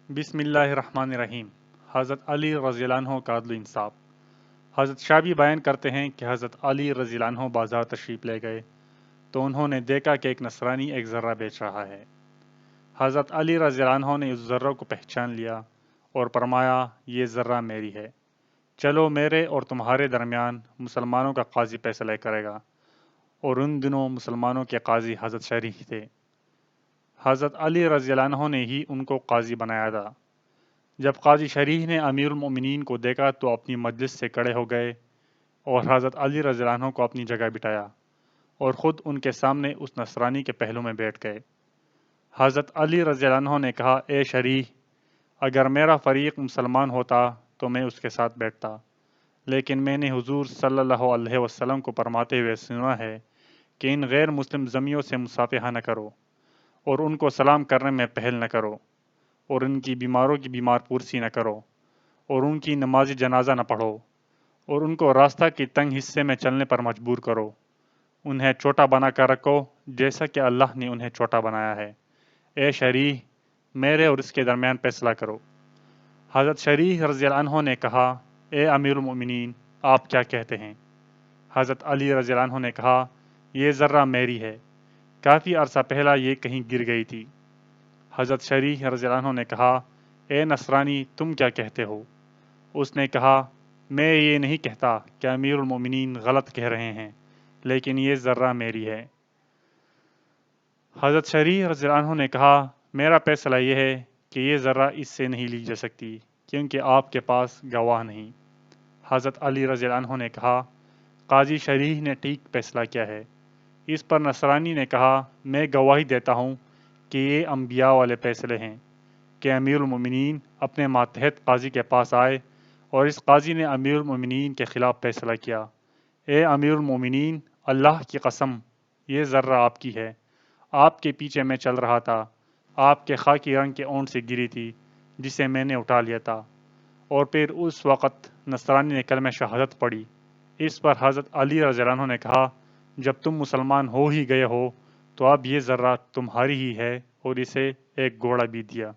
بسم اللہ الرحمن الرحیم۔ حضرت علی رضی اللہ عنہ کا عدل و انصاف۔ حضرت شابی بیان کرتے ہیں کہ حضرت علی رضی اللہ عنہ بازار تشریف لے گئے تو انہوں نے دیکھا کہ ایک نصرانی ایک ذرہ بیچ رہا ہے۔ حضرت علی رضی اللہ عنہ نے اس ذرہ کو پہچان لیا اور فرمایا یہ ذرہ میری ہے، چلو میرے اور تمہارے درمیان مسلمانوں کا قاضی فیصلہ کرے گا۔ اور ان دنوں مسلمانوں کے قاضی حضرت شریح تھے۔ حضرت علی رضی اللہ عنہ نے ہی ان کو قاضی بنایا تھا۔ جب قاضی شریح نے امیر المؤمنین کو دیکھا تو اپنی مجلس سے کھڑے ہو گئے اور حضرت علی رضی اللہ عنہ کو اپنی جگہ بٹھایا اور خود ان کے سامنے اس نصرانی کے پہلو میں بیٹھ گئے۔ حضرت علی رضی اللہ عنہ نے کہا، اے شریح، اگر میرا فریق مسلمان ہوتا تو میں اس کے ساتھ بیٹھتا، لیکن میں نے حضور صلی اللہ علیہ وسلم کو فرماتے ہوئے سنا ہے کہ ان غیر مسلم ذمیوں سے مصافحہ نہ کرو اور ان کو سلام کرنے میں پہل نہ کرو اور ان کی بیماروں کی بیمار پرسی نہ کرو اور ان کی نماز جنازہ نہ پڑھو اور ان کو راستہ کے تنگ حصے میں چلنے پر مجبور کرو۔ انہیں چھوٹا بنا کر رکھو جیسا کہ اللہ نے انہیں چھوٹا بنایا ہے۔ اے شریح، میرے اور اس کے درمیان فیصلہ کرو۔ حضرت شریح رضی اللہ عنہ نے کہا، اے امیر المؤمنین، آپ کیا کہتے ہیں؟ حضرت علی رضی اللہ عنہ نے کہا، یہ ذرہ میری ہے، کافی عرصہ پہلا یہ کہیں گر گئی تھی۔ حضرت شریح رضی اللہ عنہ نے کہا، اے نصرانی، تم کیا کہتے ہو؟ اس نے کہا، میں یہ نہیں کہتا کہ امیر المومنین غلط کہہ رہے ہیں، لیکن یہ ذرہ میری ہے۔ حضرت شریح رضی اللہ عنہ نے کہا، میرا فیصلہ یہ ہے کہ یہ ذرہ اس سے نہیں لی جا سکتی کیونکہ آپ کے پاس گواہ نہیں۔ حضرت علی رضی اللہ عنہ نے کہا، قاضی شریح نے ٹھیک فیصلہ کیا ہے۔ اس پر نصرانی نے کہا، میں گواہی دیتا ہوں کہ یہ انبیاء والے فیصلے ہیں کہ امیر المومنین اپنے ماتحت قاضی کے پاس آئے اور اس قاضی نے امیر المومنین کے خلاف فیصلہ کیا۔ اے امیر المومنین، اللہ کی قسم، یہ ذرہ آپ کی ہے، آپ کے پیچھے میں چل رہا تھا، آپ کے خاکی رنگ کے اونٹ سے گری تھی جسے میں نے اٹھا لیا تھا۔ اور پھر اس وقت نصرانی نے کلمہ شہادت پڑھی۔ اس پر حضرت علی رضی اللہ عنہ نے کہا، جب تم مسلمان ہو ہی گئے ہو تو اب یہ ذرہ تمہاری ہی ہے، اور اسے ایک گھوڑا بھی دیا۔